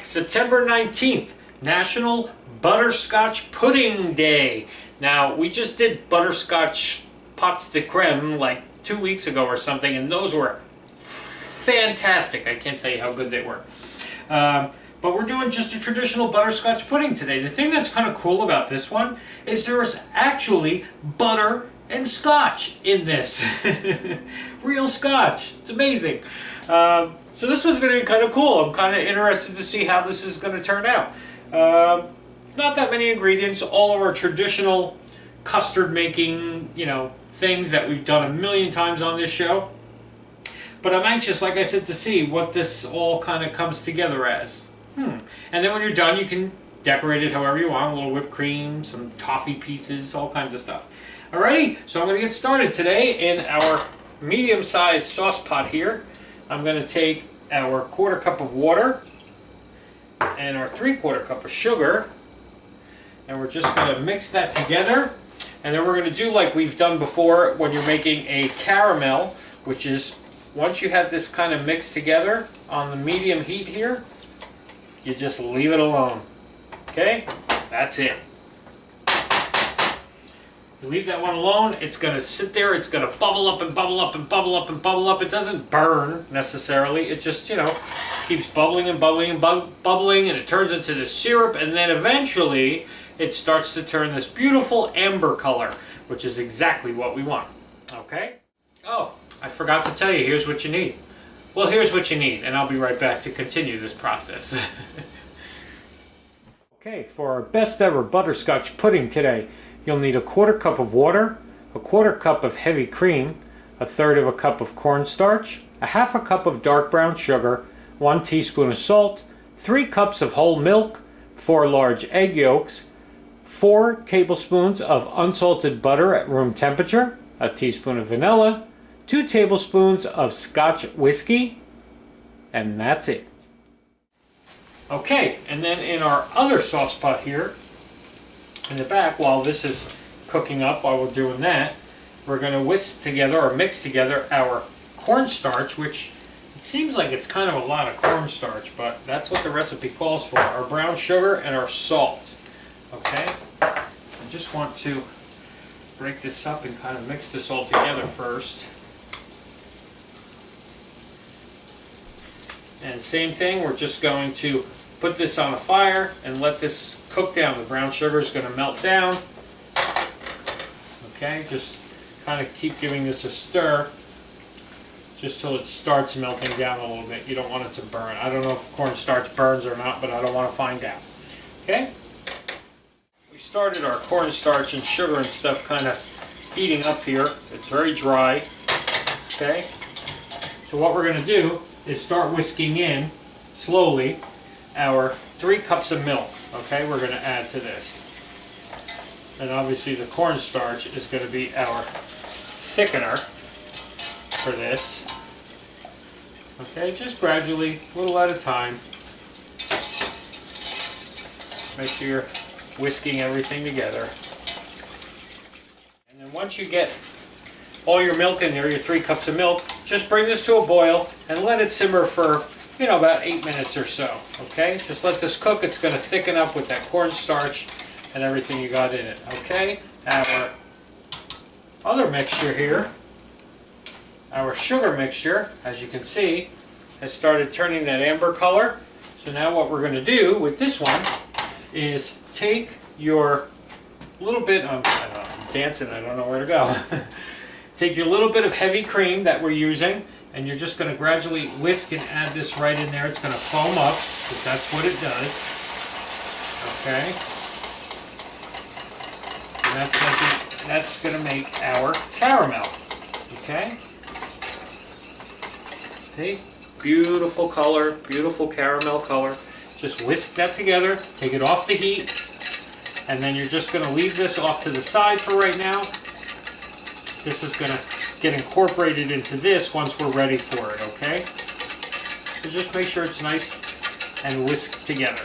September 19th, National Butterscotch Pudding Day. Now, we just did butterscotch pots de creme like 2 weeks ago or something, and those were fantastic. I can't tell you how good they were. But we're doing just a traditional butterscotch pudding today. The thing that's kind of cool about this one is there is actually butter and scotch in this. Real scotch. It's amazing. So this one's going to be kind of cool. I'm kind of interested to see how this is going to turn out. It's not that many ingredients. All of our traditional custard making, things that we've done a million times on this show. But I'm anxious, like I said, to see what this all kind of comes together as. And then when you're done, you can decorate it however you want. A little whipped cream, some toffee pieces, all kinds of stuff. Alrighty, so I'm going to get started today in our medium-sized sauce pot here. I'm going to take our 1/4 cup of water and our 3/4 cup of sugar, and we're just going to mix that together. And then we're going to do like we've done before when you're making a caramel, which is once you have this kind of mixed together on the medium heat here, you just leave it alone. Okay? That's it. You leave that one alone, it's going to sit there, it's going to bubble up and bubble up and bubble up and bubble up. It doesn't burn necessarily, it just, keeps bubbling and bubbling and bubbling, and it turns into the syrup, and then eventually it starts to turn this beautiful amber color, which is exactly what we want. Okay? Oh, I forgot to tell you, here's what you need. Well, here's what you need, and I'll be right back to continue this process. Okay, for our best ever butterscotch pudding today, you'll need a 1/4 cup of water, a 1/4 cup of heavy cream, a 1/3 cup of cornstarch, a 1/2 cup of dark brown sugar, 1 teaspoon of salt, 3 cups of whole milk, 4 large egg yolks, 4 tablespoons of unsalted butter at room temperature, a teaspoon of vanilla, 2 tablespoons of Scotch whiskey, and that's it. Okay, and then in our other sauce pot here, in the back, while this is cooking up, while we're doing that, we're going to whisk together or mix together our cornstarch, which it seems like it's kind of a lot of cornstarch, but that's what the recipe calls for. Our brown sugar and our salt. Okay, I just want to break this up and kind of mix this all together first. And same thing, we're just going to put this on a fire and let this cook down. The brown sugar is going to melt down. Okay, just kind of keep giving this a stir just till it starts melting down a little bit. You don't want it to burn. I don't know if cornstarch burns or not, but I don't want to find out. Okay? We started our cornstarch and sugar and stuff kind of heating up here. It's very dry. Okay? So what we're going to do is start whisking in slowly our 3 cups of milk. Okay, we're going to add to this. And obviously the cornstarch is going to be our thickener for this. Okay, just gradually, a little at a time. Make sure you're whisking everything together. And then once you get all your milk in there, your 3 cups of milk, just bring this to a boil and let it simmer for, about 8 minutes or so. Okay? Just let this cook. It's going to thicken up with that cornstarch and everything you got in it. Okay? Our other mixture here, our sugar mixture, as you can see, has started turning that amber color. So now what we're going to do with this one is take your little bit of, I'm dancing, I don't know where to go. Take your little bit of heavy cream that we're using, and you're just going to gradually whisk and add this right in there. It's going to foam up, because that's what it does. Okay? And that's going to make our caramel. Okay? See? Beautiful color, beautiful caramel color. Just whisk that together, take it off the heat, and then you're just going to leave this off to the side for right now. This is going to get incorporated into this once we're ready for it, okay? So just make sure it's nice and whisked together.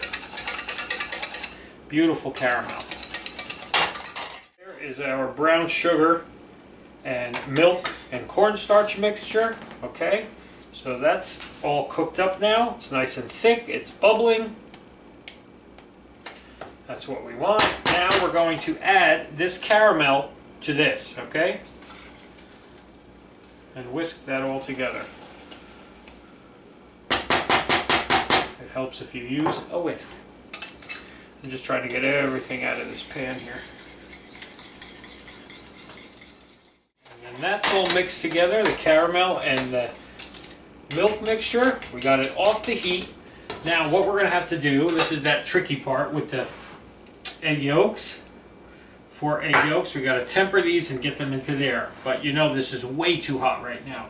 Beautiful caramel. Here is our brown sugar and milk and cornstarch mixture, okay? So that's all cooked up now. It's nice and thick, it's bubbling. That's what we want. Now we're going to add this caramel to this, okay? And whisk that all together. It helps if you use a whisk. I'm just trying to get everything out of this pan here. And then that's all mixed together, the caramel and the milk mixture. We got it off the heat. Now what we're going to have to do, this is that tricky part with the egg yolks. 4 egg yolks, we got to temper these and get them into there. But you know this is way too hot right now.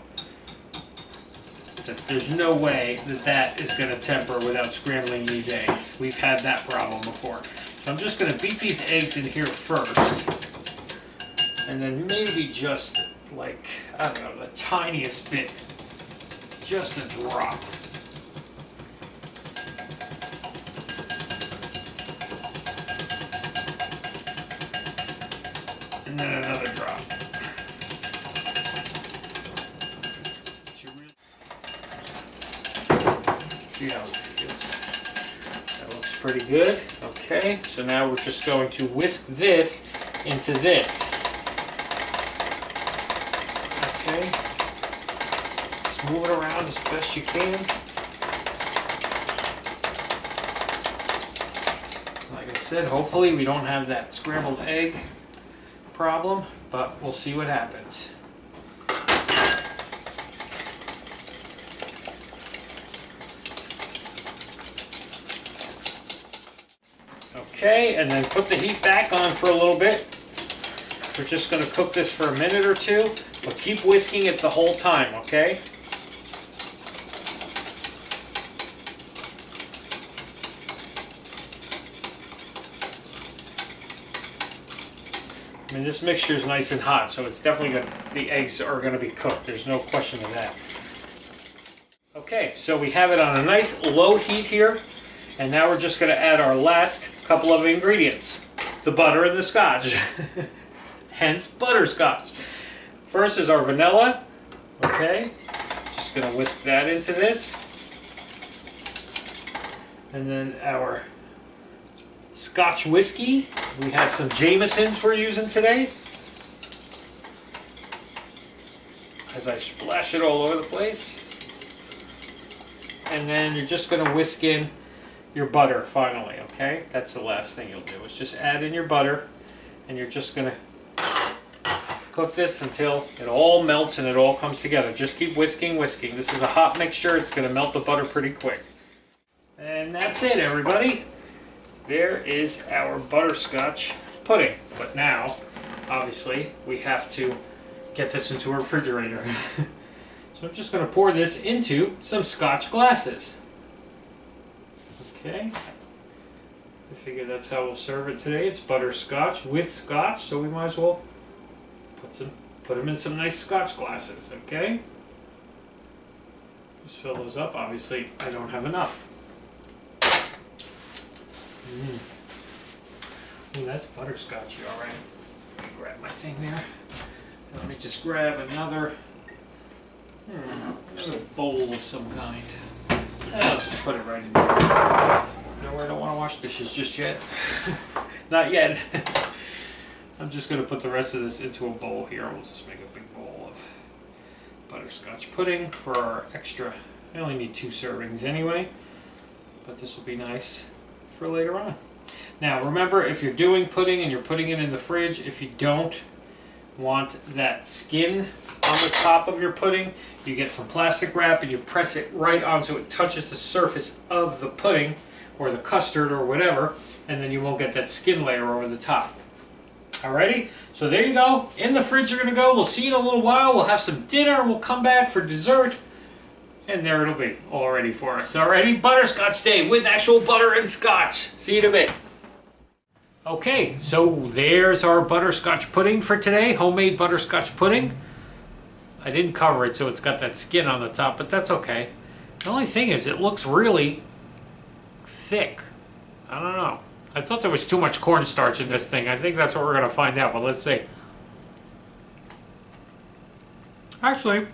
There's no way that that is going to temper without scrambling these eggs. We've had that problem before. So I'm just going to beat these eggs in here first. And then maybe just like, I don't know, the tiniest bit. Just a drop. And then another drop. See how it feels. That looks pretty good. Okay, so now we're just going to whisk this into this. Okay. Just move it around as best you can. Like I said, hopefully we don't have that scrambled egg problem, but we'll see what happens. Okay, and then put the heat back on for a little bit. We're just going to cook this for a minute or two, but keep whisking it the whole time, okay? I mean, this mixture is nice and hot, so it's definitely going to, the eggs are going to be cooked. There's no question of that. Okay, so we have it on a nice low heat here, and now we're just going to add our last couple of ingredients. The butter and the scotch. Hence, butterscotch. First is our vanilla. Okay, just going to whisk that into this. And then our Scotch whiskey. We have some Jamesons we're using today. As I splash it all over the place. And then you're just going to whisk in your butter finally, okay? That's the last thing you'll do, is just add in your butter, and you're just going to cook this until it all melts and it all comes together. Just keep whisking, whisking. This is a hot mixture. It's going to melt the butter pretty quick. And that's it, everybody. There is our butterscotch pudding. But now, obviously, we have to get this into a refrigerator. So I'm just going to pour this into some scotch glasses. Okay. I figure that's how we'll serve it today. It's butterscotch with scotch, so we might as well put them in some nice scotch glasses, okay? Just fill those up. Obviously, I don't have enough. Ooh, that's butterscotchy, all right. Let me grab my thing there. Let me just grab another bowl of some kind. I'll just put it right in there. No, I don't want to wash dishes just yet. Not yet. I'm just going to put the rest of this into a bowl here. We'll just make a big bowl of butterscotch pudding for our extra. I only need 2 servings anyway, but this will be nice for later on. Now remember, if you're doing pudding and you're putting it in the fridge, if you don't want that skin on the top of your pudding, you get some plastic wrap and you press it right on so it touches the surface of the pudding or the custard or whatever, and then you won't get that skin layer over the top. Alrighty, so there you go. In the fridge you're going to go. We'll see you in a little while. We'll have some dinner and we'll come back for dessert. And there it'll be, all ready for us. Alrighty, butterscotch day with actual butter and scotch. See you in a bit. Okay, so there's our butterscotch pudding for today. Homemade butterscotch pudding. I didn't cover it so it's got that skin on the top, but that's okay. The only thing is it looks really thick. I don't know. I thought there was too much cornstarch in this thing. I think that's what we're going to find out, but let's see. Actually,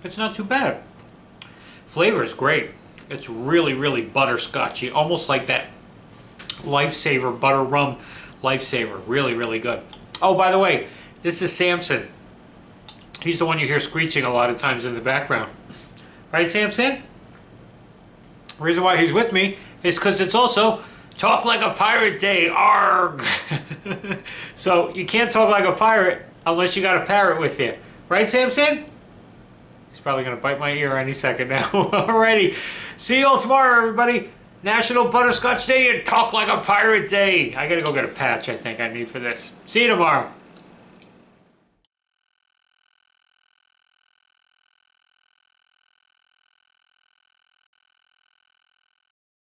it's not too bad. Flavor is great. It's really, really butterscotchy, almost like that Lifesaver, butter rum lifesaver. Really, really good. Oh, by the way, this is Samson. He's the one you hear screeching a lot of times in the background. Right, Samson? The reason why he's with me is because it's also Talk Like a Pirate Day. Arg! So you can't talk like a pirate unless you got a parrot with you. Right, Samson? He's probably going to bite my ear any second now. Alrighty. See you all tomorrow, everybody. National Butterscotch Day and Talk Like a Pirate Day. I got to go get a patch, I think I need for this. See you tomorrow.